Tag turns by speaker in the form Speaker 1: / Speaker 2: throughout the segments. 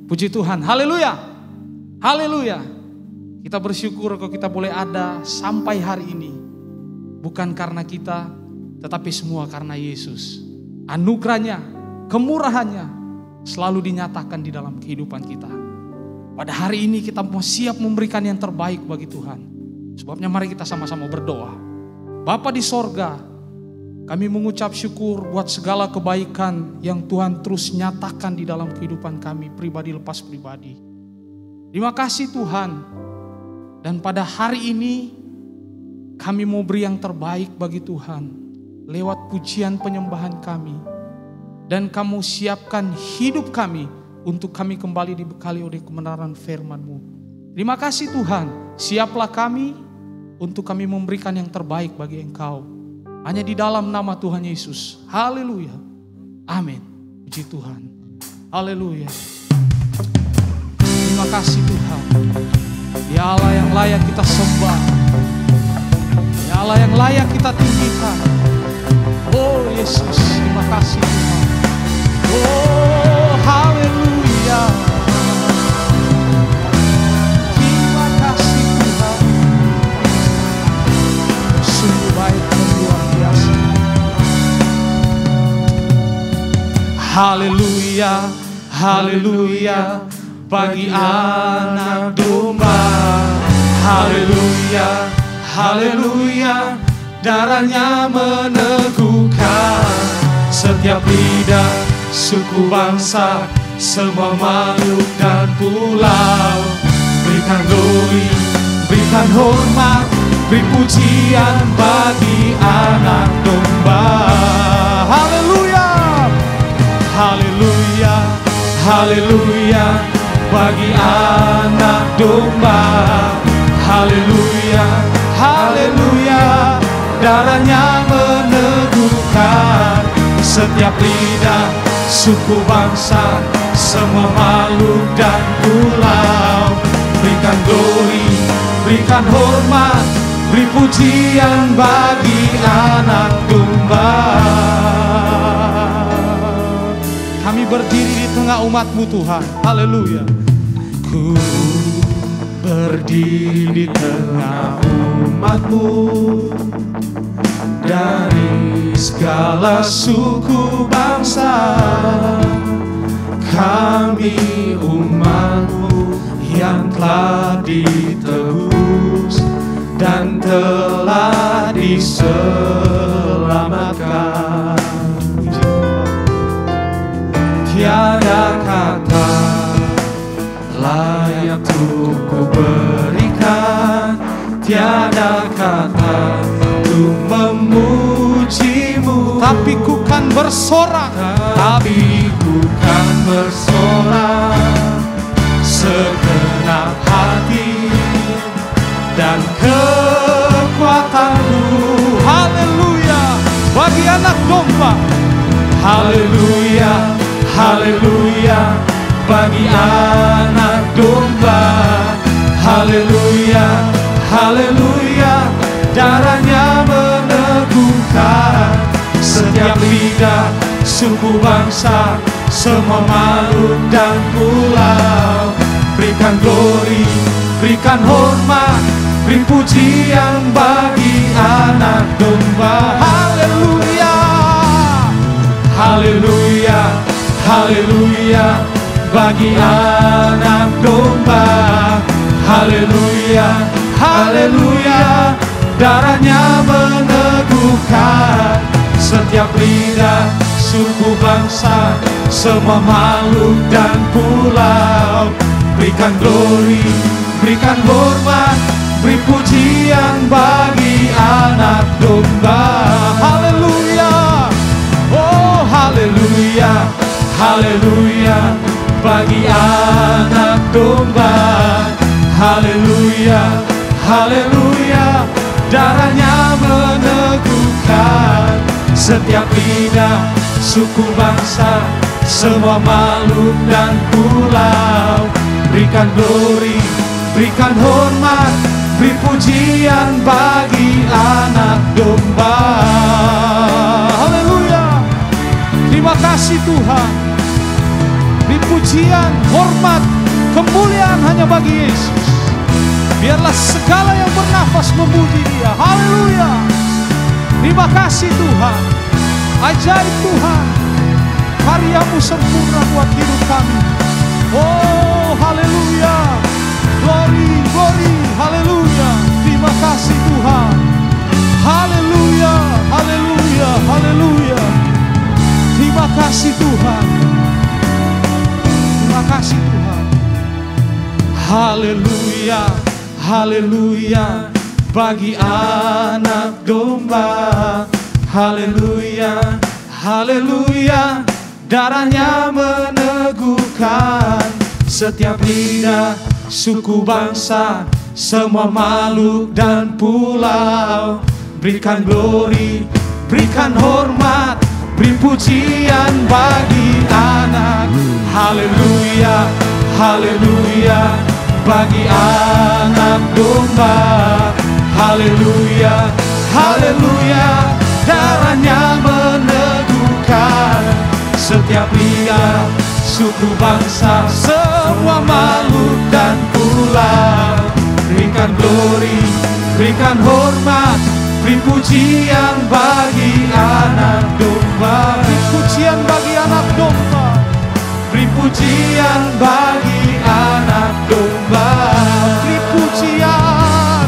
Speaker 1: Puji Tuhan, haleluya, haleluya. Kita bersyukur kalau kita boleh ada sampai hari ini. Bukan karena kita, tetapi semua karena Yesus. Anugerahnya, kemurahannya selalu dinyatakan di dalam kehidupan kita. Pada hari ini kita mau siap memberikan yang terbaik bagi Tuhan. Sebabnya mari kita sama-sama berdoa. Bapa di sorga, kami mengucap syukur buat segala kebaikan yang Tuhan terus nyatakan di dalam kehidupan kami pribadi lepas pribadi. Terima kasih Tuhan. Dan pada hari ini kami mau beri yang terbaik bagi Tuhan lewat pujian penyembahan kami. Dan kamu siapkan hidup kami untuk kami kembali dibekali oleh kebenaran firman-Mu. Terima kasih Tuhan, siaplah kami untuk kami memberikan yang terbaik bagi Engkau. Hanya di dalam nama Tuhan Yesus. Haleluya. Amin. Puji Tuhan. Haleluya. Terima kasih Tuhan. Ya Allah yang layak kita sembah. Ya Allah yang layak kita tinggikan. Oh Yesus, terima kasih Tuhan. Oh haleluya. Terima kasih Tuhan. Sungguh baik dan luar biasa. Haleluya, haleluya. Bagi anak domba, haleluya, haleluya, darahnya meneguhkan setiap lidah, suku bangsa, semua makhluk dan pulau. Berikan glory, berikan hormat, beri pujian bagi anak domba. Haleluya, haleluya, haleluya. Bagi anak domba, haleluya, haleluya, darahnya meneguhkan setiap lidah, suku bangsa, semua makhluk dan pulau. Berikan glory, berikan hormat, beri pujian bagi anak domba. Kami berdiri di tengah umat-Mu Tuhan, haleluya. Ku berdiri di tengah umat-Mu, dari segala suku bangsa. Kami umat-Mu yang telah ditebus dan telah diselamatkan. Tiada kata layak untuk ku berikan, tiada kata untuk memuji-Mu. Tapi ku kan bersorak, tapi ku kan bersorak segenap hati dan kekuatanku. Haleluya, bagi anak domba. Haleluya, haleluya, bagi anak domba. Haleluya, haleluya, darahnya meneguhkan setiap lidah, suku bangsa, semua makhluk dan pulau. Berikan glory, berikan hormat, beri pujian bagi anak domba. Haleluya, haleluya, haleluya, bagi anak domba. Haleluya, haleluya, darahnya meneguhkan setiap lidah, suku bangsa, semua makhluk dan pulau. Berikan glory, berikan hormat, beri pujian bagi anak domba. Haleluya, oh haleluya, haleluya, bagi anak domba. Haleluya, haleluya, darahnya meneguhkan setiap lidah, suku bangsa, semua makhluk dan pulau. Berikan glory, berikan hormat, beri pujian bagi anak domba. Haleluya, terima kasih Tuhan. Beri pujian, hormat, kemuliaan hanya bagi Yesus. Biarlah segala yang bernafas memuji Dia. Haleluya. Terima kasih Tuhan. Ajaib Tuhan. Karya-Mu sempurna buat hidup kami. Oh, haleluya. Glory, glory, haleluya. Terima kasih Tuhan. Haleluya, haleluya, haleluya. Terima kasih Tuhan. Terima kasih Tuhan. Haleluya, haleluya. Bagi anak domba. Haleluya, haleluya. Darahnya meneguhkan setiap lidah, suku, bangsa, semua makhluk dan pulau. Berikan glory, berikan hormat, beri pujian bagi anak. Haleluya, haleluya. Bagi anak domba. Haleluya, haleluya. Darahnya meneguhkan setiap lidah, suku, bangsa, semua makhluk dan pulau. Berikan glory, berikan hormat, beri pujian bagi anak domba. Beri pujian bagi anak domba. Beri pujian bagi anak domba. Beri pujian,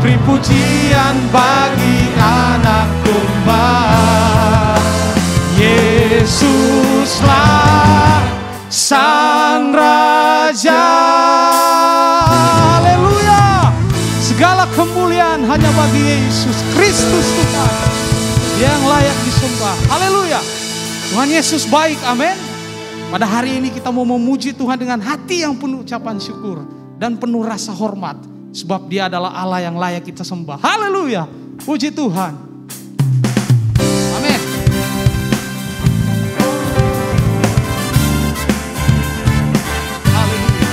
Speaker 1: beri pujian bagi anak domba. Yesuslah Sang Raja. Haleluya. Segala kemuliaan hanya bagi Yesus Kristus Tuhan yang layak disembah. Haleluya. Tuhan Yesus baik, amin. Pada hari ini kita mau memuji Tuhan dengan hati yang penuh ucapan syukur dan penuh rasa hormat. Sebab Dia adalah Allah yang layak kita sembah. Haleluya. Puji Tuhan. Amin. Haleluya.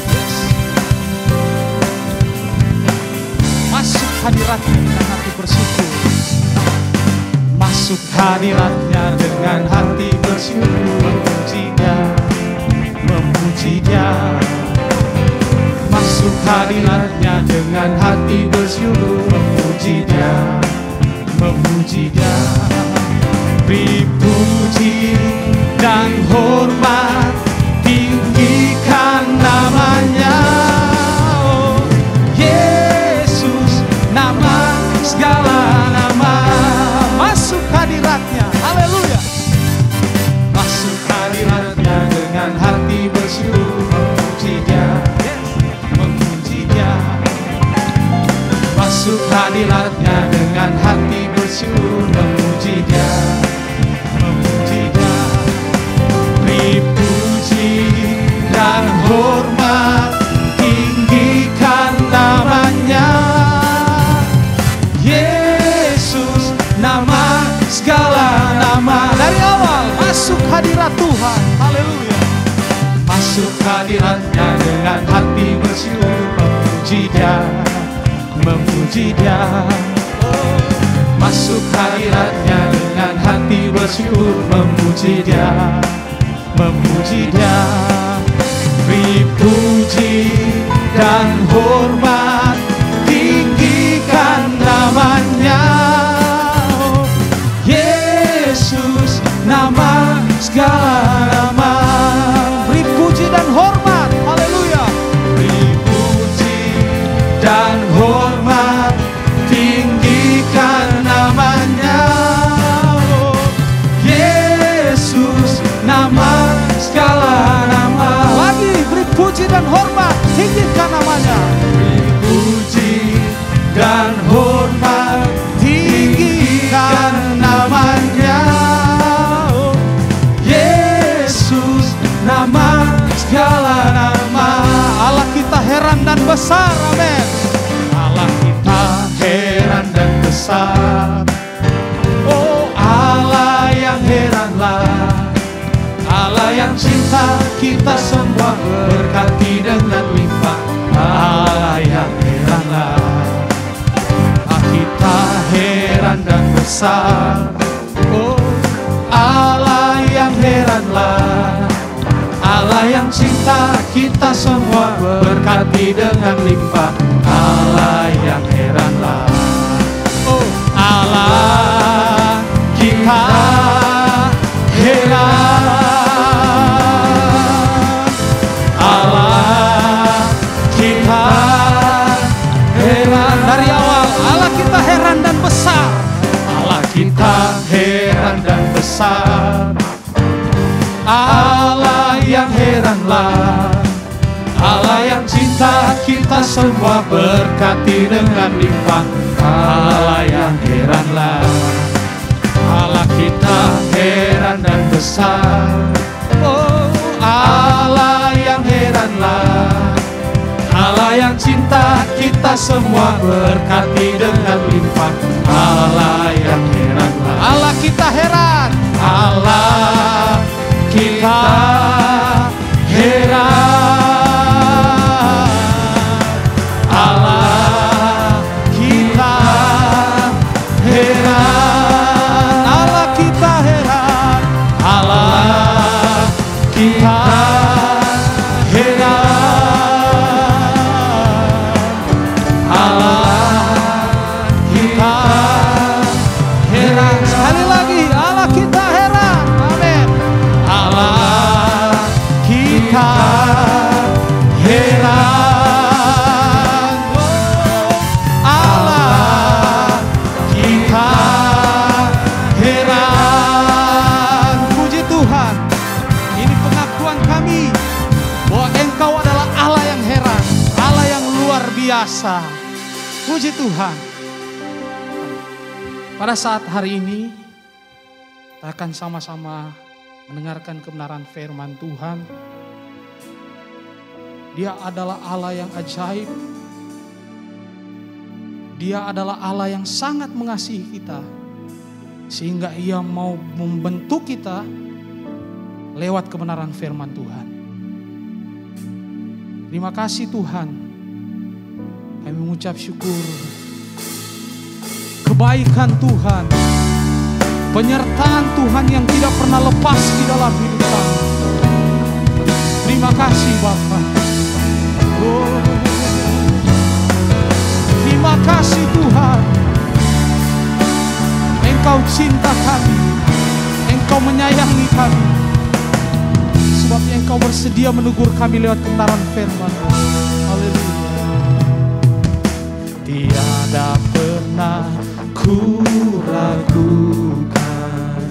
Speaker 1: Yes. Masuk hadirat-Nya dengan hati bersyukur. Masuk hadirat-Nya dengan hati bersyukur. Memuji Dia, memuji Dia. Masuk hadirat-Nya dengan hati bersyukur. Memuji Dia, memuji Dia. Beri puji dan hormat, tinggikan namanya. Oh, Yesus, nama segala nama. Masuk hadirat-Nya, haleluya. Masuk hadirat-Nya dengan hati bersyukur. Memuji Dia, memuji Dia. Masuk hadirat-Nya dengan hati bersyukur. Memuji Dia, memuji Dia. Beri puji dan hormat, tinggikan namanya. Yesus, nama segala nama. Dari awal masuk hadirat Tuhan. Haleluya. Masuk hadirat-Nya dengan hati bersyukur. Memuji Dia, memuji Dia. Masuk hadirat-Nya dengan hati bersyukur. Memuji Dia, memuji Dia. Beri puji dan hormat, tinggikan namanya. Yesus, nama segala nama. Beri puji dan hormat, haleluya. Beri puji dan hormat, tinggikan namanya. Yesus, nama segala nama. Lagi beri puji dan hormat, tinggikan namanya. Beri puji dan hormat, tinggikan namanya. Yesus, nama segala nama. Allah kita heran dan besar, amin. Allah kita heran dan besar. Oh, Allah yang heranlah. Allah yang cinta kita semua, berkati dengan limpah. Allah yang heranlah. Kita heran dan besar. Oh, Allah yang heran
Speaker 2: cinta kita semua berkati dengan limpah. Allah yang heranlah.
Speaker 1: Oh,
Speaker 2: Allah kita heran. Allah kita heran.
Speaker 1: dari awal Allah kita heran dan besar.
Speaker 2: Allah kita heran dan besar. Allah yang heranlah. Allah yang cinta kita semua berkati dengan limpah. Allah yang heranlah. Allah kita heran dan besar. Oh, Allah yang heranlah. Allah yang cinta kita semua berkati dengan limpah. Allah yang heranlah.
Speaker 1: Allah kita heran.
Speaker 2: Allah kita heran. Allah kita heran.
Speaker 1: Allah kita heran.
Speaker 2: Allah kita heran. Allah kita heran.
Speaker 1: Sekali lagi, Allah kita heran. Amin.
Speaker 2: Allah kita heran. Allah kita heran.
Speaker 1: Puji Tuhan. Ini pengakuan kami bahwa Engkau adalah Allah yang heran, Allah yang luar biasa. Puji Tuhan. Pada saat hari ini kita akan sama-sama mendengarkan kebenaran firman Tuhan. Dia adalah Allah yang ajaib. Dia adalah Allah yang sangat mengasihi kita, sehingga Ia mau membentuk kita lewat kebenaran firman Tuhan. Terima kasih Tuhan. Kami mengucap syukur. Kebaikan Tuhan, penyertaan Tuhan yang tidak pernah lepas di dalam hidup kami. Terima kasih Bapa. Oh, terima kasih Tuhan. Engkau cinta kami, Engkau menyayangi kami, sebabnya Engkau bersedia menegur kami lewat kebenaran firman. Haleluya.
Speaker 2: Tiada pernah ku ragukan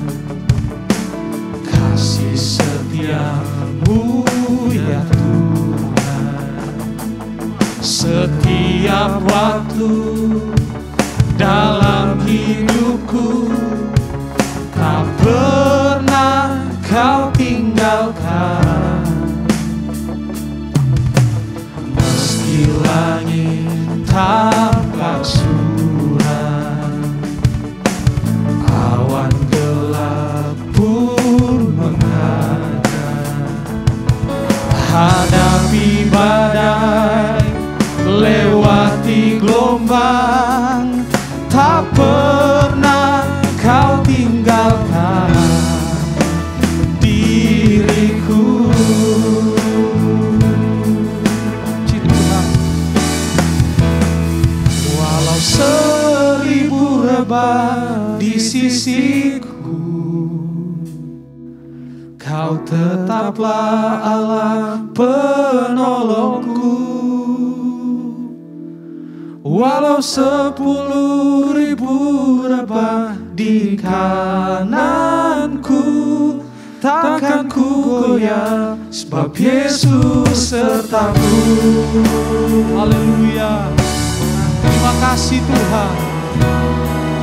Speaker 2: kasih setiamu ya Tuhan. Setiap waktu dalam hidupku tak pernah kau tinggalkan. Meski langit tampak suram, awan gelap pun menghadang. Hadapi badai, lewati gelombang, tak pernah kau tinggalkan diriku. Walau 1000 rebah di sisiku, Kau tetaplah Allah penolongku. Walau 10.000 rebah di kananku, takkan ku goyah, sebab Yesus sertaku.
Speaker 1: Haleluya. Terima kasih Tuhan.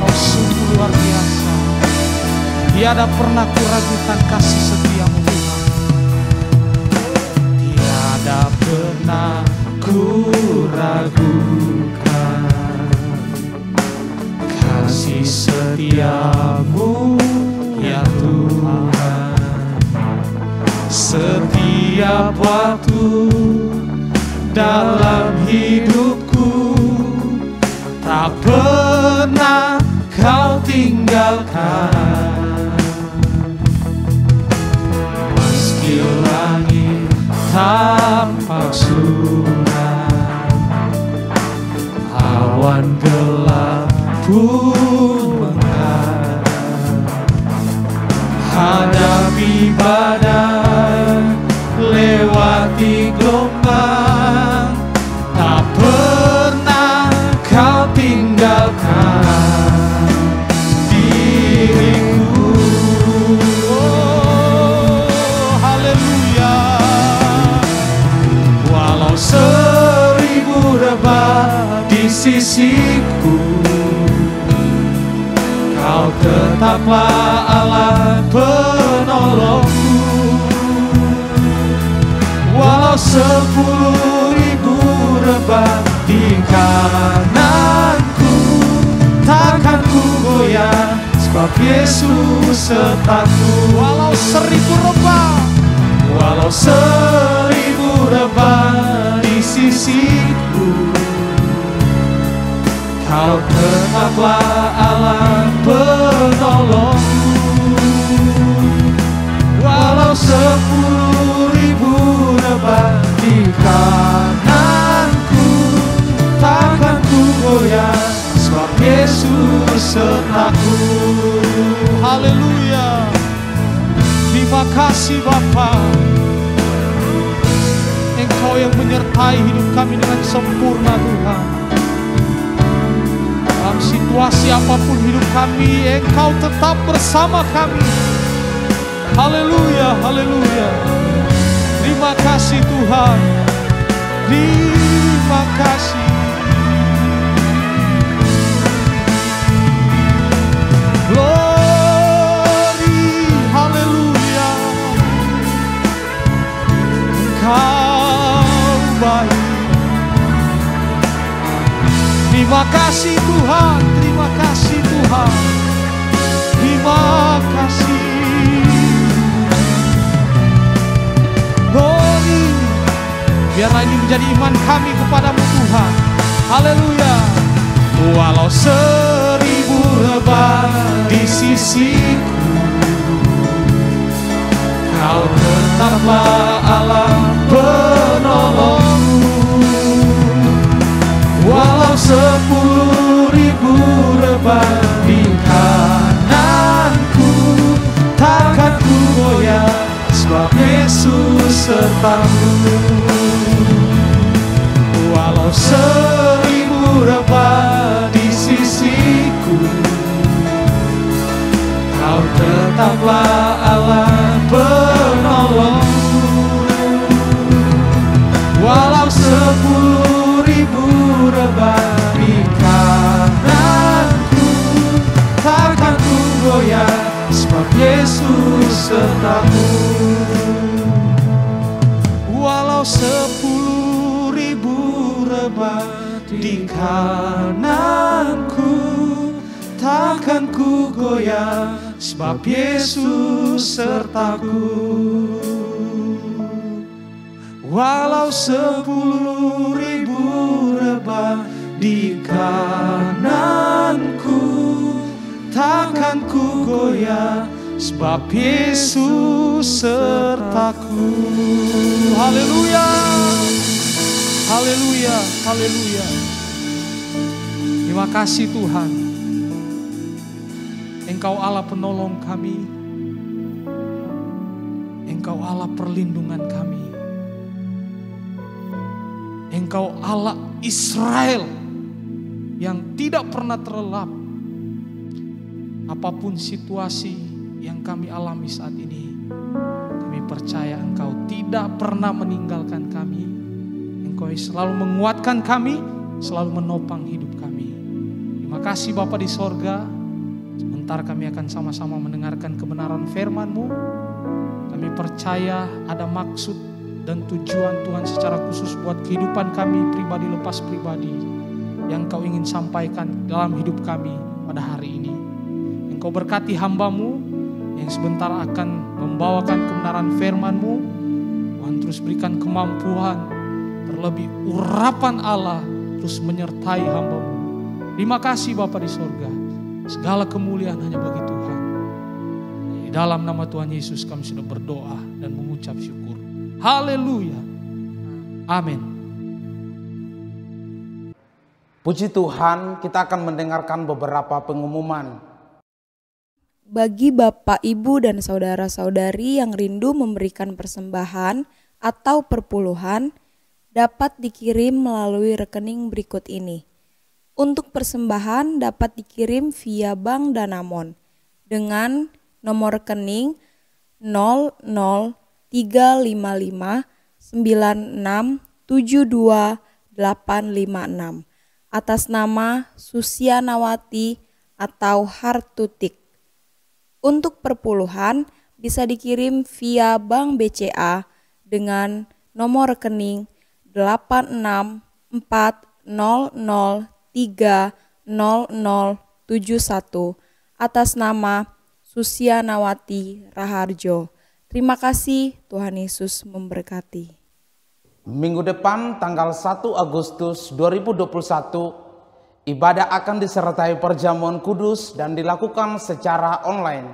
Speaker 1: Kau sungguh luar biasa. Tiada pernah kuragukan kasih setiamu Tuhan.
Speaker 2: Tiada pernah ku ragukan kasih setiamu ya Tuhan. Setiap waktu dalam hidupku tak pernah kau tinggalkan. Meski langit tak suram, awan gelap pun mengarang. Hadapi badai, lewati gelombang, tak pernah kau tinggalkan diriku.
Speaker 1: Oh, haleluya.
Speaker 2: Walau 1000 rebah di sisiku, Kau tetaplah Allah penolongku. Walau 10.000 rebah di kananku, takkan ku goyah, sebab Yesus sertaku.
Speaker 1: Walau 1000 rebah,
Speaker 2: Walau 1000 rebah di sisiku, Kau tetaplah Allah penolongku. Walau 10.000 rebah di kananku, takkan ku goyah, sebab Yesus sertaku.
Speaker 1: haleluya. Terima kasih Bapa. Engkau yang menyertai hidup kami dengan sempurna Tuhan. Dalam situasi apapun hidup kami, Engkau tetap bersama kami. Haleluya, haleluya. Terima kasih Tuhan. Terima kasih. Glory, haleluya. Engkau baik. Terima kasih Tuhan, terima kasih Tuhan. Terima kasih. Glory. Biarlah ini menjadi iman kami kepadamu Tuhan. Haleluya.
Speaker 2: Walau 1000 rebah di sisiku, Kau tetaplah Allah penolongku. Walau 10.000 rebah di kananku, takkan ku goyah, sebab Yesus sertaku. Walau 1000 rebah di sisiku, Kau tetaplah Allah penolongku. Walau 10.000 rebah di kananku, takkan ku goyah, sebab Yesus sertaku. Walau 10.000 rebah di kananku, takkan ku goyah, sebab Yesus sertaku. Walau 10.000 rebah di kananku, takkan ku goyah, sebab Yesus sertaku.
Speaker 1: Haleluya. Haleluya, haleluya. Terima kasih Tuhan. Engkau Allah penolong kami. Engkau Allah perlindungan kami. Engkau Allah Israel yang tidak pernah terlelap. Apapun situasi yang kami alami saat ini, kami percaya Engkau tidak pernah meninggalkan kami. Engkau selalu menguatkan kami, selalu menopang hidup kami. Terima kasih Bapa di sorga. Sebentar kami akan sama-sama mendengarkan kebenaran firman-Mu. Kami percaya ada maksud dan tujuan Tuhan secara khusus buat kehidupan kami pribadi lepas pribadi yang Kau ingin sampaikan dalam hidup kami pada hari ini. Engkau berkati hamba-Mu yang sebentar akan membawakan kebenaran firman-Mu. Tuhan terus berikan kemampuan, terlebih urapan Allah terus menyertai hamba-Mu. Terima kasih Bapa di sorga. Segala kemuliaan hanya bagi Tuhan. Di dalam nama Tuhan Yesus kami sudah berdoa dan mengucap syukur. Haleluya. Amin.
Speaker 3: Puji Tuhan, kita akan mendengarkan beberapa pengumuman.
Speaker 4: Bagi Bapak, Ibu, dan saudara-saudari yang rindu memberikan persembahan atau perpuluhan, dapat dikirim melalui rekening berikut ini. Untuk persembahan dapat dikirim via Bank Danamon dengan nomor rekening 00355967286 atas nama Susianawati atau Hartutik. Untuk perpuluhan bisa dikirim via Bank BCA dengan nomor rekening 86400300071 atas nama Susianawati Raharjo. Terima kasih, Tuhan Yesus memberkati.
Speaker 3: Minggu depan tanggal 1 Agustus 2021, ibadah akan disertai perjamuan kudus dan dilakukan secara online.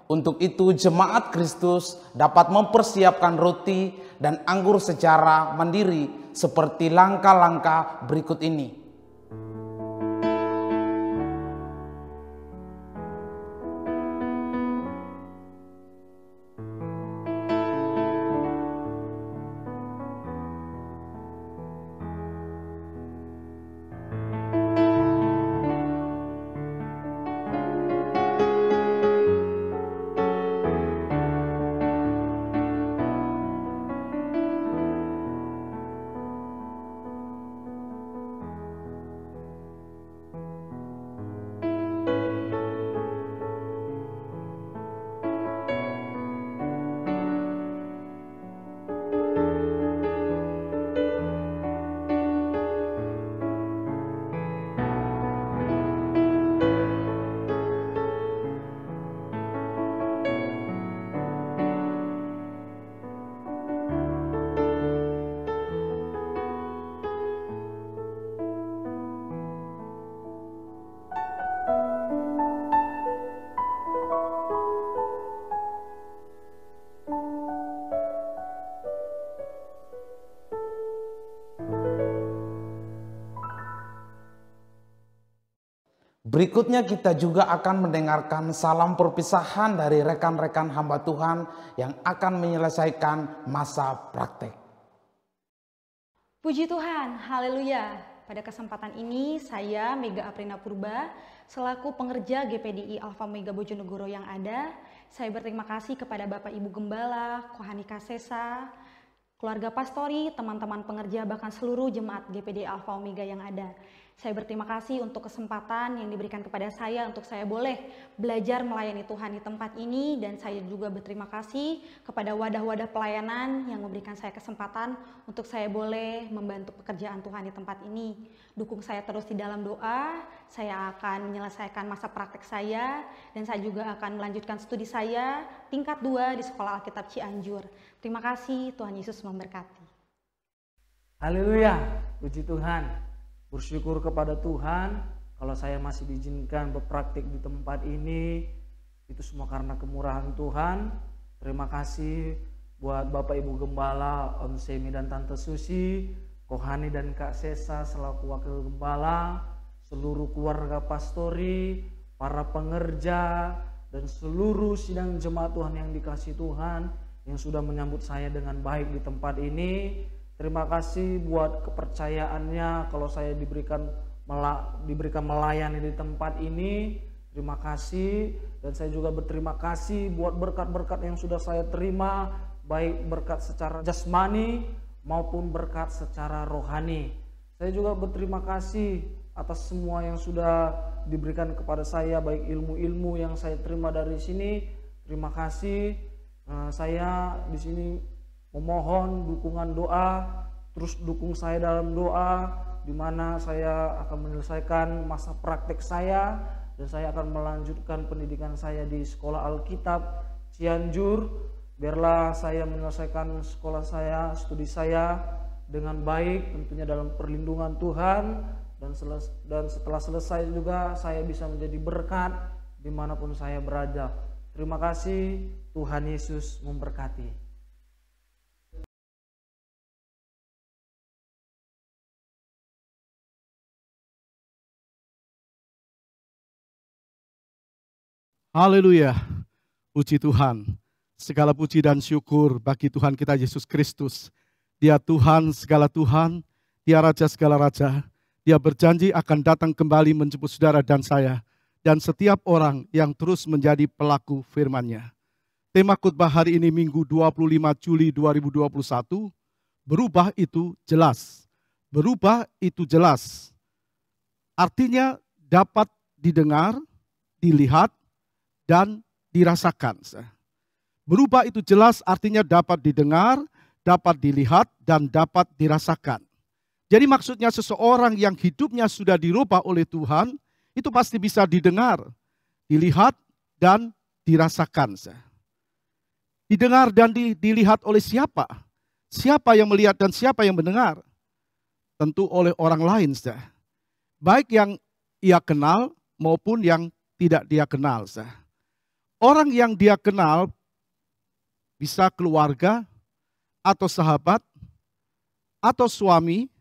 Speaker 3: Untuk itu jemaat Kristus dapat mempersiapkan roti dan anggur secara mandiri seperti langkah-langkah berikut ini. Berikutnya kita juga akan mendengarkan salam perpisahan dari rekan-rekan hamba Tuhan yang akan menyelesaikan masa praktek.
Speaker 5: Puji Tuhan, haleluya. Pada kesempatan ini saya Mega Aprina Purba selaku pengerja GPDI Alfa Mega Bojonegoro yang ada, saya berterima kasih kepada Bapak Ibu Gembala, Kohani Kasesa, keluarga pastori, teman-teman pengerja, bahkan seluruh jemaat GPDI Alfa Omega yang ada. Saya berterima kasih untuk kesempatan yang diberikan kepada saya untuk saya boleh belajar melayani Tuhan di tempat ini, dan saya juga berterima kasih kepada wadah-wadah pelayanan yang memberikan saya kesempatan untuk saya boleh membantu pekerjaan Tuhan di tempat ini. Dukung saya terus di dalam doa, saya akan menyelesaikan masa praktek saya, dan saya juga akan melanjutkan studi saya tingkat 2 di Sekolah Alkitab Cianjur. Terima kasih, Tuhan Yesus memberkati.
Speaker 2: Haleluya, puji Tuhan. Bersyukur kepada Tuhan kalau saya masih diizinkan berpraktik di tempat ini. Itu semua karena kemurahan Tuhan. Terima kasih buat Bapak Ibu Gembala, Om Semi dan Tante Susi, Kohani dan Kak Sesa selaku Wakil Gembala, seluruh keluarga pastori, para pengerja, dan seluruh sidang jemaat Tuhan yang dikasihi Tuhan yang sudah menyambut saya dengan baik di tempat ini. Terima kasih buat kepercayaannya kalau saya diberikan melayani di tempat ini. Terima kasih, dan saya juga berterima kasih buat berkat-berkat yang sudah saya terima, baik berkat secara jasmani maupun berkat secara rohani. Saya juga berterima kasih atas semua yang sudah diberikan kepada saya, baik ilmu-ilmu yang saya terima dari sini. Terima kasih. Saya di sini memohon dukungan doa, terus dukung saya dalam doa, di mana saya akan menyelesaikan masa praktek saya dan saya akan melanjutkan pendidikan saya di Sekolah Alkitab Cianjur. Biarlah saya menyelesaikan sekolah saya, studi saya dengan baik, tentunya dalam perlindungan Tuhan, dan setelah selesai juga saya bisa menjadi berkat dimanapun saya berada. Terima kasih, Tuhan Yesus memberkati.
Speaker 6: Haleluya, puji Tuhan. Segala puji dan syukur bagi Tuhan kita Yesus Kristus. Dia Tuhan segala Tuhan, Dia Raja segala Raja. Dia berjanji akan datang kembali menjemput saudara dan saya, dan setiap orang yang terus menjadi pelaku firman-Nya. Tema khotbah hari ini Minggu 25 Juli 2021, berubah itu jelas. Berubah itu jelas. Artinya dapat didengar, dilihat, dan dirasakan. Berubah itu jelas artinya dapat didengar, dapat dilihat, dan dapat dirasakan. Jadi maksudnya seseorang yang hidupnya sudah dirubah oleh Tuhan, itu pasti bisa didengar, dilihat, dan dirasakan. Didengar dan dilihat oleh siapa? Siapa yang melihat dan siapa yang mendengar? Tentu oleh orang lain. Baik yang ia kenal maupun yang tidak dia kenal. Orang yang dia kenal bisa keluarga, atau sahabat, atau suami,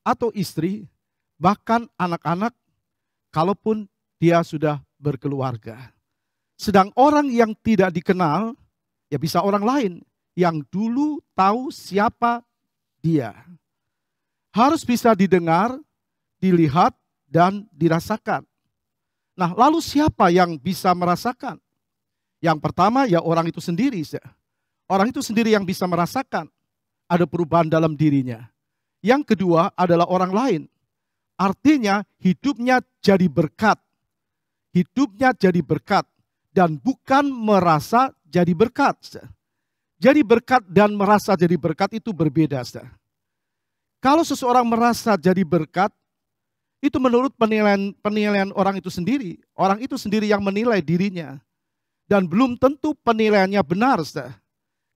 Speaker 6: atau istri, bahkan anak-anak, kalaupun dia sudah berkeluarga. Sedang orang yang tidak dikenal, ya bisa orang lain yang dulu tahu siapa dia. Harus bisa didengar, dilihat, dan dirasakan. Nah, lalu siapa yang bisa merasakan? Yang pertama ya orang itu sendiri. Orang itu sendiri yang bisa merasakan ada perubahan dalam dirinya. Yang kedua adalah orang lain. Artinya hidupnya jadi berkat. Hidupnya jadi berkat. Dan bukan merasa jadi berkat. Jadi berkat dan merasa jadi berkat itu berbeda. Kalau seseorang merasa jadi berkat, itu menurut penilaian orang itu sendiri. Orang itu sendiri yang menilai dirinya. Dan belum tentu penilaiannya benar.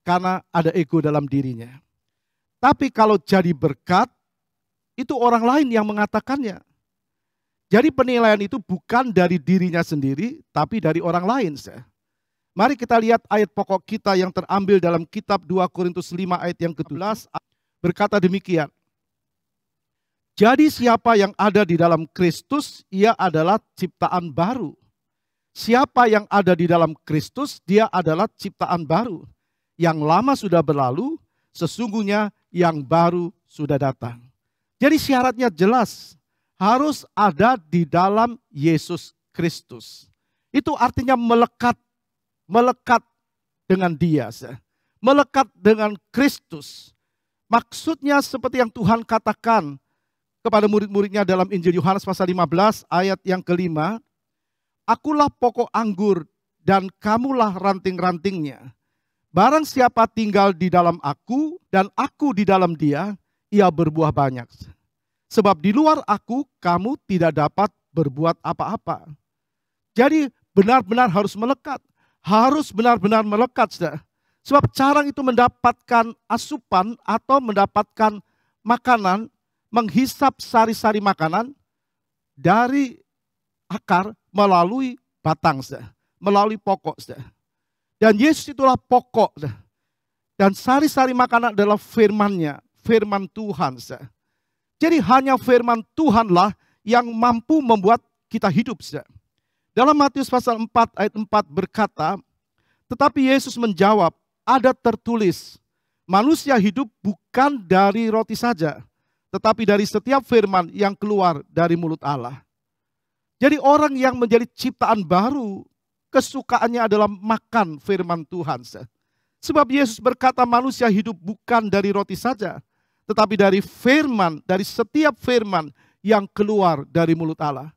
Speaker 6: Karena ada ego dalam dirinya. Tapi kalau jadi berkat, itu orang lain yang mengatakannya. Jadi penilaian itu bukan dari dirinya sendiri, tapi dari orang lain. Mari kita lihat ayat pokok kita yang terambil dalam kitab 2 Korintus 5 ayat yang ke-11. Berkata demikian. Jadi siapa yang ada di dalam Kristus, ia adalah ciptaan baru. Siapa yang ada di dalam Kristus, dia adalah ciptaan baru. Yang lama sudah berlalu, sesungguhnya yang baru sudah datang. Jadi syaratnya jelas, harus ada di dalam Yesus Kristus. Itu artinya melekat dengan Dia, melekat dengan Kristus. Maksudnya seperti yang Tuhan katakan kepada murid-muridnya dalam Injil Yohanes pasal 15 ayat yang ke-5, akulah pokok anggur dan kamulah ranting-rantingnya. Barang siapa tinggal di dalam aku dan aku di dalam dia, ia berbuah banyak. Sebab di luar aku, kamu tidak dapat berbuat apa-apa. Jadi benar-benar harus melekat. Harus benar-benar melekat. Sebab cara itu mendapatkan asupan atau mendapatkan makanan, menghisap sari-sari makanan dari akar melalui batang, melalui pokok. Dan Yesus itulah pokok. Dan sari-sari makanan adalah firman-Nya, firman Tuhan. Jadi hanya firman Tuhanlah yang mampu membuat kita hidup. Dalam Matius pasal 4 ayat 4 berkata, tetapi Yesus menjawab, ada tertulis, manusia hidup bukan dari roti saja, tetapi dari setiap firman yang keluar dari mulut Allah. Jadi orang yang menjadi ciptaan baru, kesukaannya adalah makan firman Tuhan. Sebab Yesus berkata manusia hidup bukan dari roti saja, tetapi dari firman, dari setiap firman yang keluar dari mulut Allah.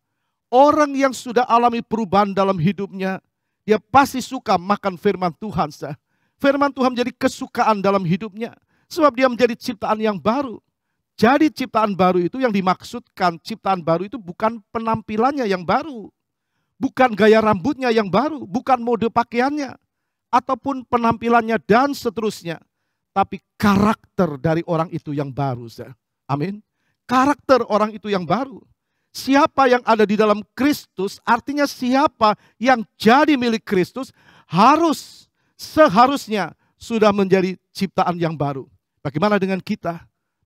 Speaker 6: Orang yang sudah alami perubahan dalam hidupnya, dia pasti suka makan firman Tuhan. Firman Tuhan menjadi kesukaan dalam hidupnya, sebab dia menjadi ciptaan yang baru. Jadi ciptaan baru itu yang dimaksudkan, ciptaan baru itu bukan penampilannya yang baru. Bukan gaya rambutnya yang baru, bukan mode pakaiannya, ataupun penampilannya dan seterusnya. Tapi karakter dari orang itu yang baru. Amin. Karakter orang itu yang baru. Siapa yang ada di dalam Kristus, artinya siapa yang jadi milik Kristus, seharusnya sudah menjadi ciptaan yang baru. Bagaimana dengan kita?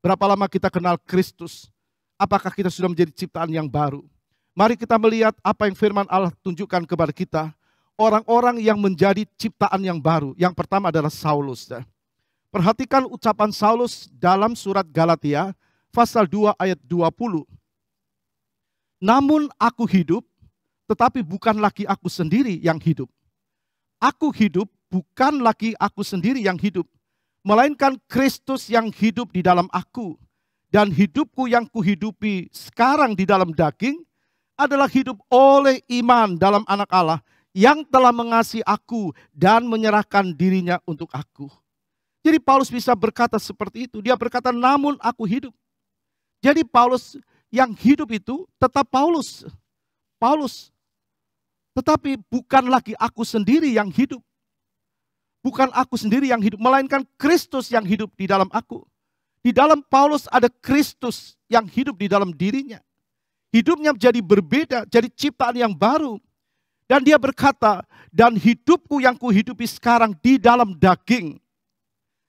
Speaker 6: Berapa lama kita kenal Kristus? Apakah kita sudah menjadi ciptaan yang baru? Mari kita melihat apa yang firman Allah tunjukkan kepada kita. orang-orang yang menjadi ciptaan yang baru. Yang pertama adalah Saulus. Perhatikan ucapan Saulus dalam surat Galatia pasal 2 ayat 20. Namun aku hidup, tetapi bukan lagi aku sendiri yang hidup. Aku hidup, bukan lagi aku sendiri yang hidup, melainkan Kristus yang hidup di dalam aku. Dan hidupku yang kuhidupi sekarang di dalam daging adalah hidup oleh iman dalam Anak Allah yang telah mengasihi aku dan menyerahkan dirinya untuk aku. Jadi Paulus bisa berkata seperti itu. Dia berkata, namun aku hidup. Jadi Paulus yang hidup itu tetap Paulus. Tetapi bukan lagi aku sendiri yang hidup. Bukan aku sendiri yang hidup, melainkan Kristus yang hidup di dalam aku. Di dalam Paulus ada Kristus yang hidup di dalam dirinya. Hidupnya jadi berbeda, jadi ciptaan yang baru. Dan dia berkata, dan hidupku yang kuhidupi sekarang di dalam daging.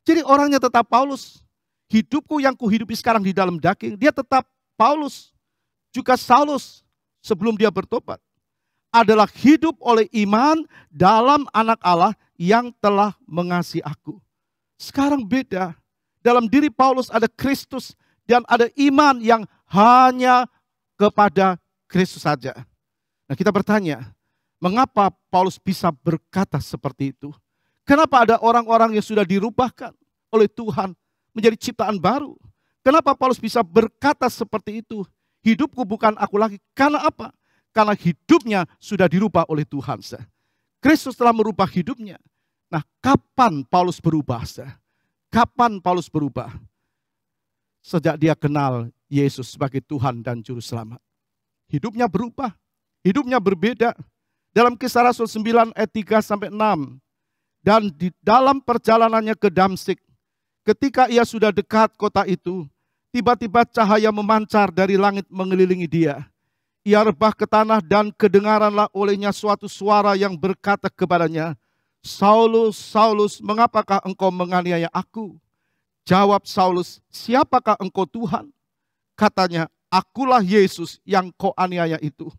Speaker 6: Jadi orangnya tetap Paulus. Hidupku yang kuhidupi sekarang di dalam daging. Dia tetap Paulus. Juga Saulus sebelum dia bertobat. Adalah hidup oleh iman dalam Anak Allah yang telah mengasihi aku. Sekarang beda. Dalam diri Paulus ada Kristus dan ada iman yang hanya kepada Kristus saja. Nah, kita bertanya, mengapa Paulus bisa berkata seperti itu? Kenapa ada orang-orang yang sudah dirubahkan oleh Tuhan menjadi ciptaan baru? Kenapa Paulus bisa berkata seperti itu? Hidupku bukan aku lagi. Karena apa? Karena hidupnya sudah dirubah oleh Tuhan. Kristus telah merubah hidupnya. Nah, kapan Paulus berubah? Kapan Paulus berubah? Sejak dia kenal Yesus sebagai Tuhan dan Juru Selamat. Hidupnya berubah. Hidupnya berbeda. Dalam Kisah Rasul 9 ayat 3-6. Dan di dalam perjalanannya ke Damsyik, ketika ia sudah dekat kota itu, tiba-tiba cahaya memancar dari langit mengelilingi dia. Ia rebah ke tanah dan kedengaranlah olehnya suatu suara yang berkata kepadanya, Saulus, Saulus, mengapakah engkau menganiaya aku? Jawab Saulus, siapakah engkau Tuhan? Katanya, akulah Yesus yang kau aniaya itu.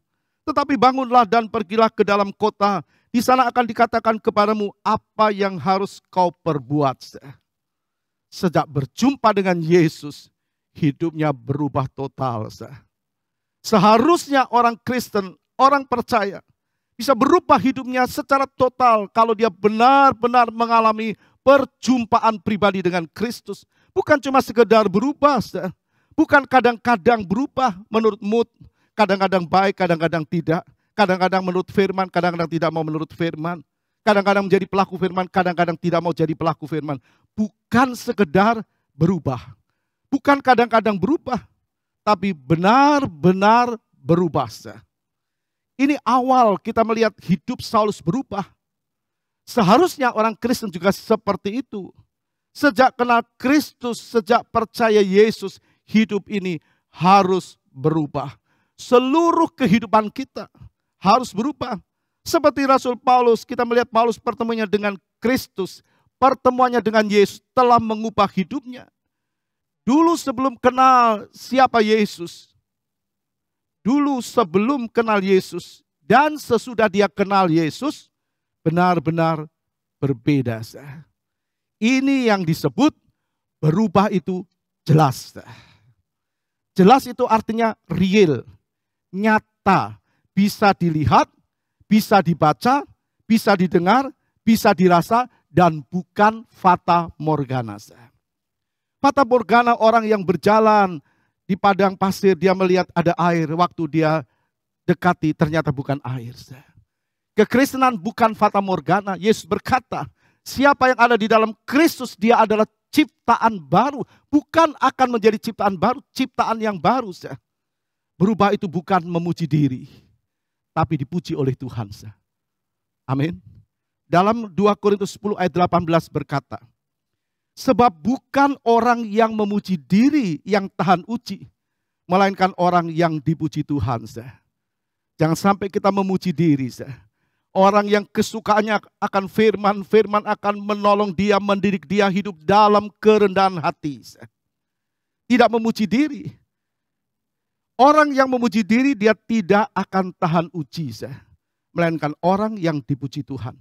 Speaker 6: Tetapi bangunlah dan pergilah ke dalam kota. Di sana akan dikatakan kepadamu apa yang harus kau perbuat. Sejak berjumpa dengan Yesus, hidupnya berubah total. Seharusnya orang Kristen, orang percaya, bisa berubah hidupnya secara total kalau dia benar-benar mengalami perjumpaan pribadi dengan Kristus. Bukan cuma sekedar berubah, bukan kadang-kadang berubah menurut mood, kadang-kadang baik, kadang-kadang tidak. Kadang-kadang menurut firman, kadang-kadang tidak mau menurut firman. Kadang-kadang menjadi pelaku firman, kadang-kadang tidak mau jadi pelaku firman. Bukan sekedar berubah. Bukan kadang-kadang berubah, tapi benar-benar berubah. Ini awal kita melihat hidup Saulus berubah. Seharusnya orang Kristen juga seperti itu. Sejak kenal Kristus, sejak percaya Yesus, hidup ini harus berubah. Seluruh kehidupan kita harus berubah. Seperti Rasul Paulus, kita melihat Paulus pertemuannya dengan Kristus, pertemuannya dengan Yesus telah mengubah hidupnya. Dulu sebelum kenal siapa Yesus, dulu sebelum kenal Yesus dan sesudah dia kenal Yesus, benar-benar berbeda. Ini yang disebut berubah itu jelas. Jelas itu artinya real, nyata, bisa dilihat, bisa dibaca, bisa didengar, bisa dirasa, dan bukan fata morgana. Fata morgana orang yang berjalan di padang pasir, dia melihat ada air, waktu dia dekati ternyata bukan air. Kekristenan bukan fata morgana. Yesus berkata, siapa yang ada di dalam Kristus, dia adalah ciptaan baru. Bukan akan menjadi ciptaan baru, ciptaan yang baru. Berubah itu bukan memuji diri, tapi dipuji oleh Tuhan. Amin. Dalam 2 Korintus 10 ayat 18 berkata, sebab bukan orang yang memuji diri yang tahan uji, melainkan orang yang dipuji Tuhan. Jangan sampai kita memuji diri. Orang yang kesukaannya akan firman, firman akan menolong dia, mendidik dia hidup dalam kerendahan hati. Tidak memuji diri. Orang yang memuji diri, dia tidak akan tahan uji. melainkan orang yang dipuji Tuhan.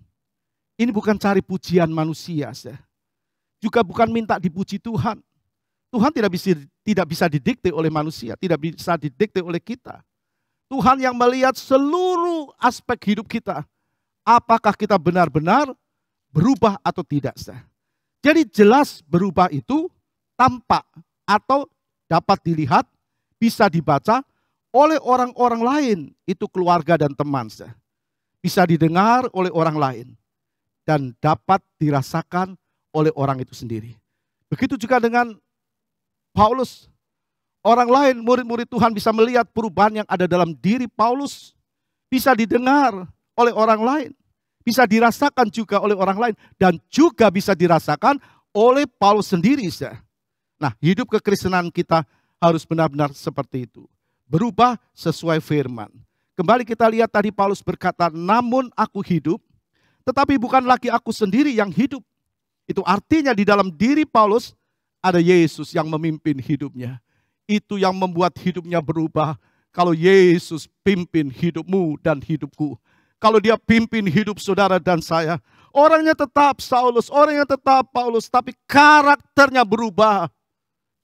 Speaker 6: Ini bukan cari pujian manusia, juga bukan minta dipuji Tuhan. Tuhan tidak bisa didikte oleh manusia, tidak bisa didikte oleh kita. Tuhan yang melihat seluruh aspek hidup kita. Apakah kita benar-benar berubah atau tidak. Jadi jelas berubah itu tampak atau dapat dilihat, bisa dibaca oleh orang-orang lain. Itu keluarga dan teman. Bisa didengar oleh orang lain. Dan dapat dirasakan oleh orang itu sendiri. Begitu juga dengan Paulus. Orang lain, murid-murid Tuhan bisa melihat perubahan yang ada dalam diri Paulus. Bisa didengar oleh orang lain. Bisa dirasakan juga oleh orang lain. Dan juga bisa dirasakan oleh Paulus sendiri. Nah, hidup kekristenan kita harus benar-benar seperti itu. Berubah sesuai firman. Kembali kita lihat tadi Paulus berkata, namun aku hidup, tetapi bukan lagi aku sendiri yang hidup. Itu artinya di dalam diri Paulus ada Yesus yang memimpin hidupnya. Itu yang membuat hidupnya berubah. Kalau Yesus pimpin hidupmu dan hidupku. Kalau dia pimpin hidup saudara dan saya. Orangnya tetap Saulus, orangnya tetap Paulus. Tapi karakternya berubah.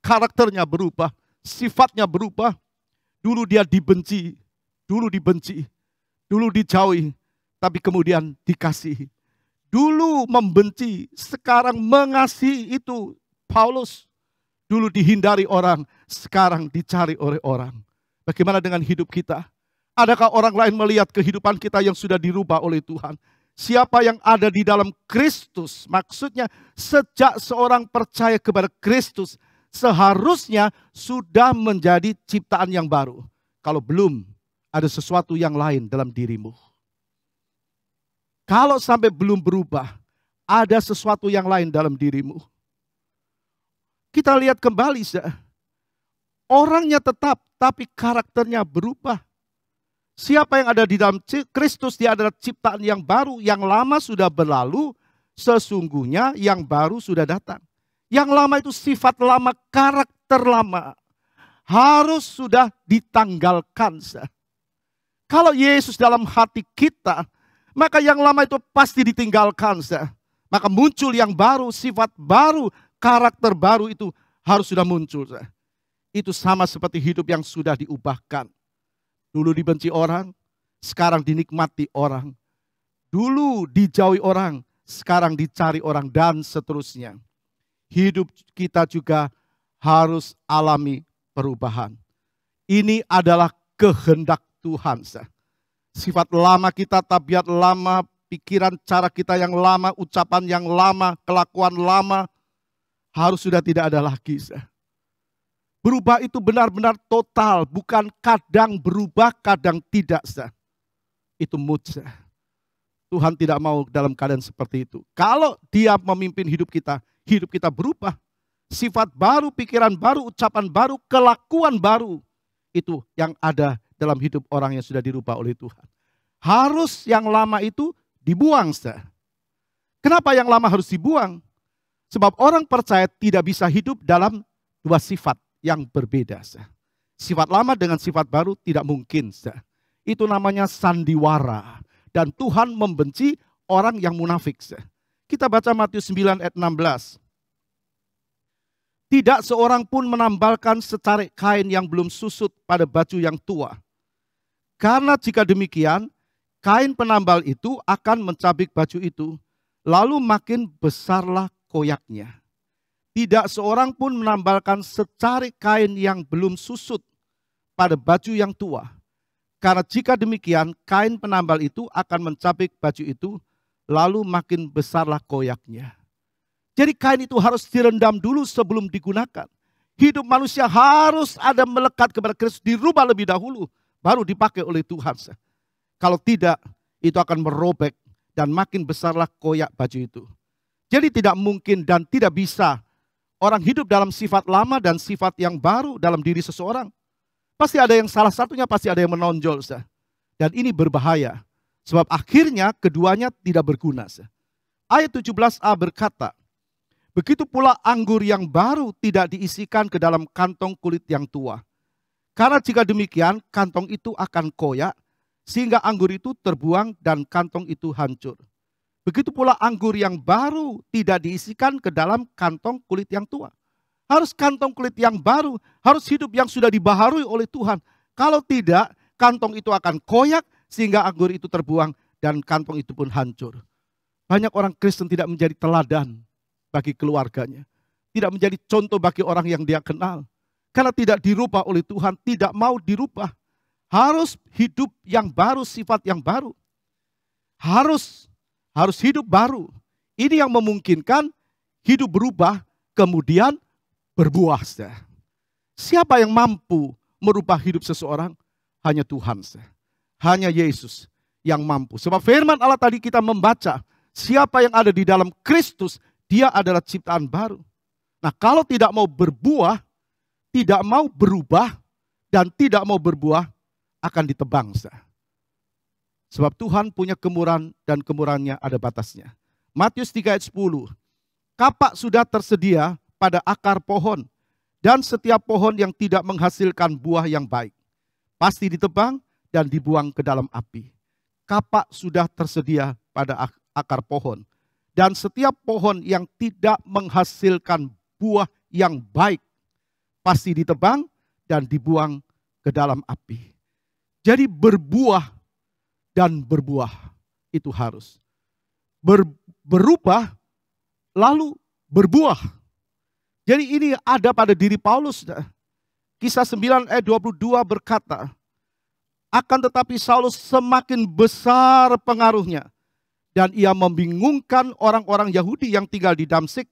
Speaker 6: Karakternya berubah. Sifatnya berubah. Dulu dia dibenci. Dulu dijauhi. Tapi kemudian dikasihi. Dulu membenci, sekarang mengasihi. Itu Paulus. Dulu dihindari orang, sekarang dicari oleh orang. Bagaimana dengan hidup kita? Adakah orang lain melihat kehidupan kita yang sudah dirubah oleh Tuhan? Siapa yang ada di dalam Kristus? Maksudnya sejak seorang percaya kepada Kristus, seharusnya sudah menjadi ciptaan yang baru. Kalau belum, ada sesuatu yang lain dalam dirimu. Kalau sampai belum berubah, ada sesuatu yang lain dalam dirimu. Kita lihat kembali, orangnya tetap, tapi karakternya berubah. Siapa yang ada di dalam Kristus, dia adalah ciptaan yang baru. Yang lama sudah berlalu, sesungguhnya yang baru sudah datang. Yang lama itu sifat lama, karakter lama. Harus sudah ditanggalkan. Kalau Yesus dalam hati kita, maka yang lama itu pasti ditinggalkan. Maka muncul yang baru, sifat baru, karakter baru itu harus sudah muncul. Itu sama seperti hidup yang sudah diubahkan. Dulu dibenci orang, sekarang dinikmati orang. Dulu dijauhi orang, sekarang dicari orang, dan seterusnya. Hidup kita juga harus alami perubahan. Ini adalah kehendak Tuhan. Sifat lama kita, tabiat lama, pikiran cara kita yang lama, ucapan yang lama, kelakuan lama, harus sudah tidak ada lagi. Berubah itu benar-benar total, bukan kadang berubah, kadang tidak. Itu mood. Tuhan tidak mau dalam keadaan seperti itu. Kalau dia memimpin hidup kita berubah. Sifat baru, pikiran baru, ucapan baru, kelakuan baru. Itu yang ada dalam hidup orang yang sudah dirubah oleh Tuhan. Harus yang lama itu dibuang. Kenapa yang lama harus dibuang? Sebab orang percaya tidak bisa hidup dalam dua sifat yang berbeda. Sifat lama dengan sifat baru tidak mungkin. Itu namanya sandiwara. Dan Tuhan membenci orang yang munafik. Kita baca Matius 9 ayat 16. Tidak seorang pun menambalkan secarik kain yang belum susut pada baju yang tua. Karena jika demikian, kain penambal itu akan mencabik baju itu, lalu makin besarlah koyaknya. Tidak seorang pun menambalkan secarik kain yang belum susut pada baju yang tua. Karena jika demikian, kain penambal itu akan mencabik baju itu, lalu makin besarlah koyaknya. Jadi kain itu harus direndam dulu sebelum digunakan. Hidup manusia harus ada melekat kepada Kristus, dirubah lebih dahulu, baru dipakai oleh Tuhan. Kalau tidak, itu akan merobek dan makin besarlah koyak baju itu. Jadi tidak mungkin dan tidak bisa orang hidup dalam sifat lama dan sifat yang baru dalam diri seseorang. Pasti ada yang salah satunya, pasti ada yang menonjol. Dan ini berbahaya. Sebab akhirnya keduanya tidak berguna. Ayat 17a berkata, begitu pula anggur yang baru tidak diisikan ke dalam kantong kulit yang tua. Karena jika demikian, kantong itu akan koyak sehingga anggur itu terbuang dan kantong itu hancur. Begitu pula anggur yang baru tidak diisikan ke dalam kantong kulit yang tua. Harus kantong kulit yang baru, harus hidup yang sudah dibaharui oleh Tuhan. Kalau tidak, kantong itu akan koyak sehingga anggur itu terbuang dan kantong itu pun hancur. Banyak orang Kristen tidak menjadi teladan bagi keluarganya. Tidak menjadi contoh bagi orang yang dia kenal. Karena tidak dirubah oleh Tuhan, tidak mau dirubah. Harus hidup yang baru, sifat yang baru. Harus hidup baru. Ini yang memungkinkan hidup berubah, kemudian berbuah. Siapa yang mampu merubah hidup seseorang? Hanya Tuhan. Hanya Yesus yang mampu. Sebab firman Allah tadi kita membaca, siapa yang ada di dalam Kristus, dia adalah ciptaan baru. Nah, kalau tidak mau berbuah, tidak mau berubah, dan tidak mau berbuah, akan ditebang. Sebab Tuhan punya kemurahan dan kemurahannya ada batasnya. Matius 3 ayat 10. Kapak sudah tersedia pada akar pohon, dan setiap pohon yang tidak menghasilkan buah yang baik pasti ditebang dan dibuang ke dalam api. Kapak sudah tersedia pada akar pohon, dan setiap pohon yang tidak menghasilkan buah yang baik pasti ditebang dan dibuang ke dalam api. Jadi berbuah dan berbuah itu harus. Berubah lalu berbuah. Jadi ini ada pada diri Paulus. Kisah 9 ayat 22 berkata, akan tetapi Saulus semakin besar pengaruhnya, dan ia membingungkan orang-orang Yahudi yang tinggal di Damsyik,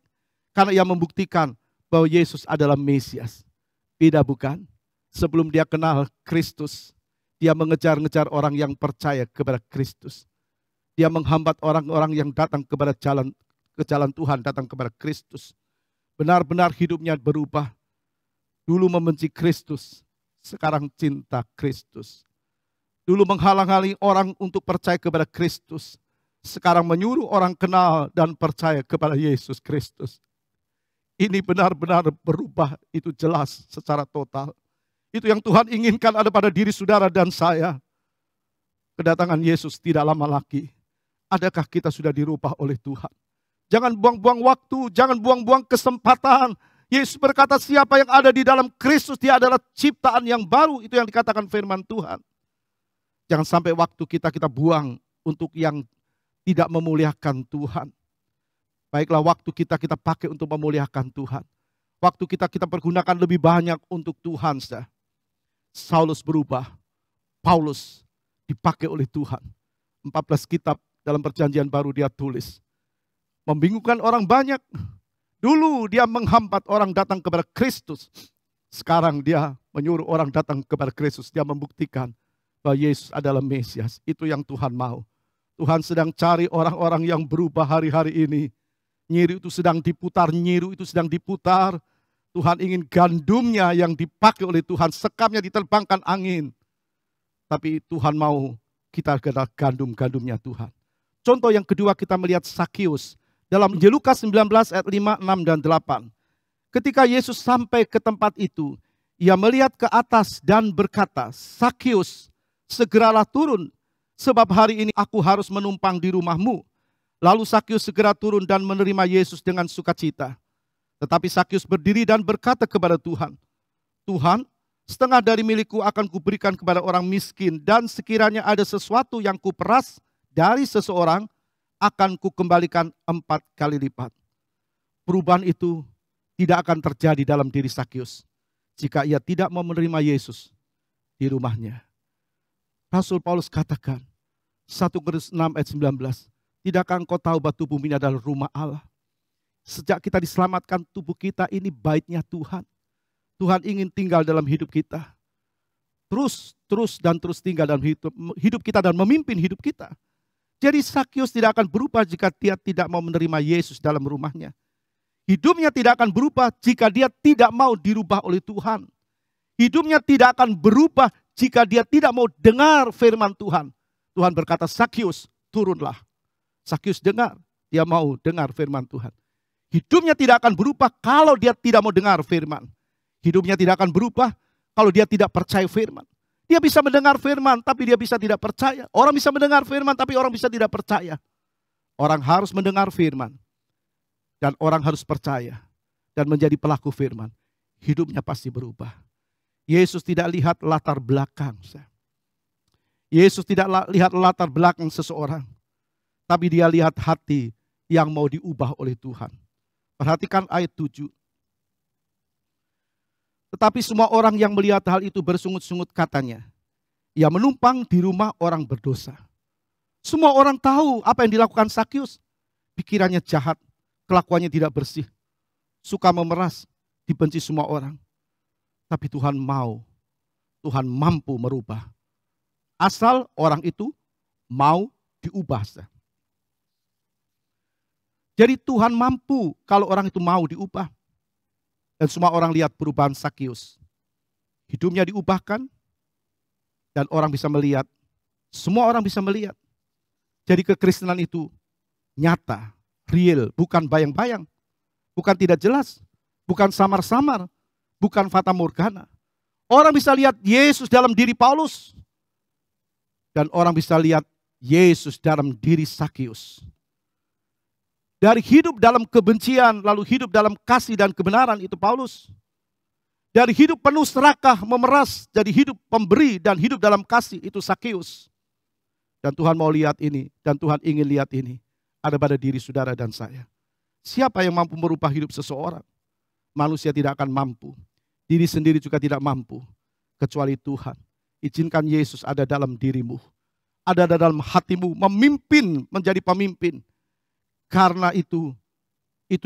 Speaker 6: karena ia membuktikan bahwa Yesus adalah Mesias. Beda bukan? Sebelum dia kenal Kristus, dia mengejar-ngejar orang yang percaya kepada Kristus. Dia menghambat orang-orang yang datang ke jalan Tuhan, datang kepada Kristus. Benar-benar hidupnya berubah. Dulu membenci Kristus, sekarang cinta Kristus. Dulu menghalang-halangi orang untuk percaya kepada Kristus, sekarang menyuruh orang kenal dan percaya kepada Yesus Kristus. Ini benar-benar berubah, itu jelas secara total. Itu yang Tuhan inginkan ada pada diri saudara dan saya. Kedatangan Yesus tidak lama lagi. Adakah kita sudah dirubah oleh Tuhan? Jangan buang-buang waktu, jangan buang-buang kesempatan. Yesus berkata, siapa yang ada di dalam Kristus, dia adalah ciptaan yang baru. Itu yang dikatakan firman Tuhan. Jangan sampai waktu kita buang untuk yang tidak memuliakan Tuhan. Baiklah, waktu kita pakai untuk memuliakan Tuhan. Waktu kita pergunakan lebih banyak untuk Tuhan. Saulus berubah, Paulus dipakai oleh Tuhan. 14 kitab dalam perjanjian baru dia tulis. Membingungkan orang banyak. Dulu dia menghambat orang datang kepada Kristus. Sekarang dia menyuruh orang datang kepada Kristus. Dia membuktikan bahwa Yesus adalah Mesias. Itu yang Tuhan mau. Tuhan sedang cari orang-orang yang berubah hari-hari ini. Nyiru itu sedang diputar, nyiru itu sedang diputar. Tuhan ingin gandumnya yang dipakai oleh Tuhan. Sekamnya diterbangkan angin. Tapi Tuhan mau kita adalah gandum-gandumnya Tuhan. Contoh yang kedua kita melihat Sakius. Dalam Injil Lukas 19 ayat 5, 6, dan 8. Ketika Yesus sampai ke tempat itu, ia melihat ke atas dan berkata, Sakius, segeralah turun, sebab hari ini aku harus menumpang di rumahmu. Lalu Sakius segera turun dan menerima Yesus dengan sukacita. Tetapi Sakius berdiri dan berkata kepada Tuhan, Tuhan, setengah dari milikku akan kuberikan kepada orang miskin, dan sekiranya ada sesuatu yang kuperas dari seseorang, akan kukembalikan 4 kali lipat. Perubahan itu tidak akan terjadi dalam diri Sakius jika ia tidak mau menerima Yesus di rumahnya. Rasul Paulus katakan, 1 Korintus 6 ayat 19, tidakkah engkau tahu bahwa tubuh ini adalah rumah Allah? Sejak kita diselamatkan, tubuh kita ini baitnya Tuhan. Tuhan ingin tinggal dalam hidup kita. Terus tinggal dalam hidup kita dan memimpin hidup kita. Jadi Sakius tidak akan berubah jika dia tidak mau menerima Yesus dalam rumahnya. Hidupnya tidak akan berubah jika dia tidak mau dirubah oleh Tuhan. Hidupnya tidak akan berubah jika dia tidak mau dengar firman Tuhan. Tuhan berkata, Sakius, turunlah. Sakius dengar, dia mau dengar firman Tuhan. Hidupnya tidak akan berubah kalau dia tidak mau dengar firman. Hidupnya tidak akan berubah kalau dia tidak percaya firman. Dia bisa mendengar firman, tapi dia bisa tidak percaya. Orang bisa mendengar firman, tapi orang bisa tidak percaya. Orang harus mendengar firman. Dan orang harus percaya. Dan menjadi pelaku firman. Hidupnya pasti berubah. Yesus tidak lihat latar belakang. Yesus tidak lihat latar belakang seseorang. Tapi dia lihat hati yang mau diubah oleh Tuhan. Perhatikan ayat 7. Tetapi semua orang yang melihat hal itu bersungut-sungut katanya. Ia menumpang di rumah orang berdosa. Semua orang tahu apa yang dilakukan Sakius. Pikirannya jahat, kelakuannya tidak bersih. Suka memeras, dibenci semua orang. Tapi Tuhan mampu merubah. Asal orang itu mau diubah. Jadi Tuhan mampu kalau orang itu mau diubah. Dan semua orang lihat perubahan Sakius. Hidupnya diubahkan. Dan orang bisa melihat. Semua orang bisa melihat. Jadi kekristenan itu nyata, real, bukan bayang-bayang. Bukan tidak jelas. Bukan samar-samar. Bukan fata morgana. Orang bisa lihat Yesus dalam diri Paulus. Dan orang bisa lihat Yesus dalam diri Sakius. Dari hidup dalam kebencian, lalu hidup dalam kasih dan kebenaran, itu Paulus. Dari hidup penuh serakah, memeras, jadi hidup pemberi dan hidup dalam kasih, itu Sakius. Dan Tuhan mau lihat ini, dan Tuhan ingin lihat ini. Ada pada diri saudara dan saya. Siapa yang mampu merubah hidup seseorang? Manusia tidak akan mampu. Diri sendiri juga tidak mampu. Kecuali Tuhan. Izinkan Yesus ada dalam dirimu. Ada dalam hatimu, memimpin, menjadi pemimpin. Karena itu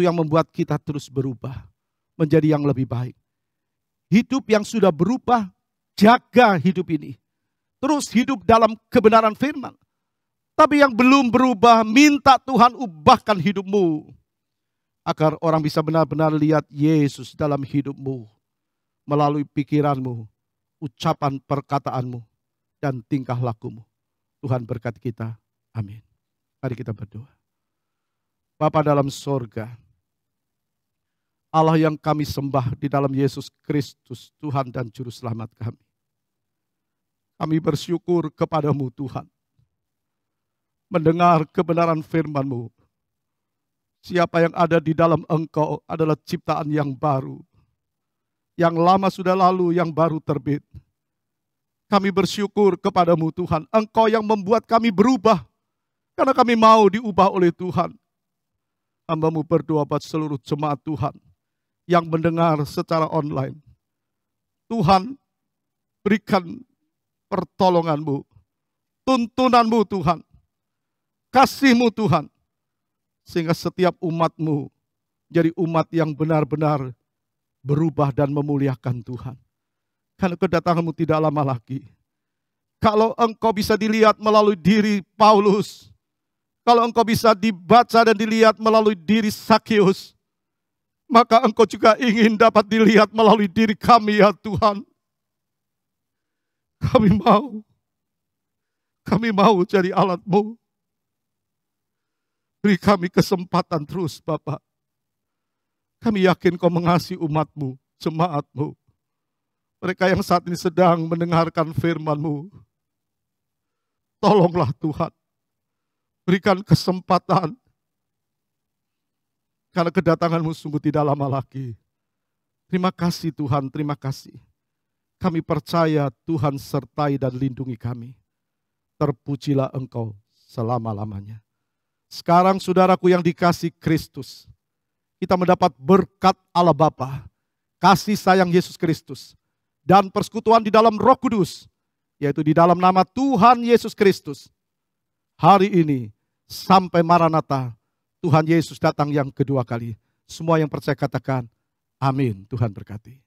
Speaker 6: yang membuat kita terus berubah. Menjadi yang lebih baik. Hidup yang sudah berubah, jaga hidup ini. Terus hidup dalam kebenaran firman. Tapi yang belum berubah, minta Tuhan ubahkan hidupmu. Agar orang bisa benar-benar lihat Yesus dalam hidupmu. Melalui pikiranmu, ucapan perkataanmu, dan tingkah lakumu. Tuhan berkati kita. Amin. Mari kita berdoa. Bapa dalam sorga, Allah yang kami sembah di dalam Yesus Kristus, Tuhan dan Juru Selamat kami. Kami bersyukur kepadamu Tuhan. Mendengar kebenaran firman-Mu. Siapa yang ada di dalam Engkau adalah ciptaan yang baru. Yang lama sudah lalu, yang baru terbit. Kami bersyukur kepadamu Tuhan. Engkau yang membuat kami berubah. Karena kami mau diubah oleh Tuhan. Hamba-Mu berdoa buat seluruh jemaat Tuhan yang mendengar secara online. Tuhan, berikan pertolongan-Mu, tuntunan-Mu Tuhan, kasih-Mu Tuhan, sehingga setiap umat-Mu jadi umat yang benar-benar berubah dan memuliakan Tuhan. Karena kedatangan-Mu tidak lama lagi. Kalau Engkau bisa dilihat melalui diri Paulus, kalau Engkau bisa dibaca dan dilihat melalui diri Sakius, maka Engkau juga ingin dapat dilihat melalui diri kami ya Tuhan. Kami mau jadi alat-Mu. Beri kami kesempatan terus Bapak. Kami yakin Kau mengasihi umat-Mu, jemaat-Mu. Mereka yang saat ini sedang mendengarkan firman-Mu. Tolonglah Tuhan. Berikan kesempatan. Karena kedatangan-Mu sungguh tidak lama lagi. Terima kasih Tuhan, terima kasih. Kami percaya Tuhan sertai dan lindungi kami. Terpujilah Engkau selama-lamanya. Sekarang saudaraku yang dikasih Kristus. Kita mendapat berkat Allah Bapa, kasih sayang Yesus Kristus. Dan persekutuan di dalam Roh Kudus. Yaitu di dalam nama Tuhan Yesus Kristus. Hari ini sampai Maranatha, Tuhan Yesus datang yang kedua kali. Semua yang percaya katakan, amin. Tuhan berkati.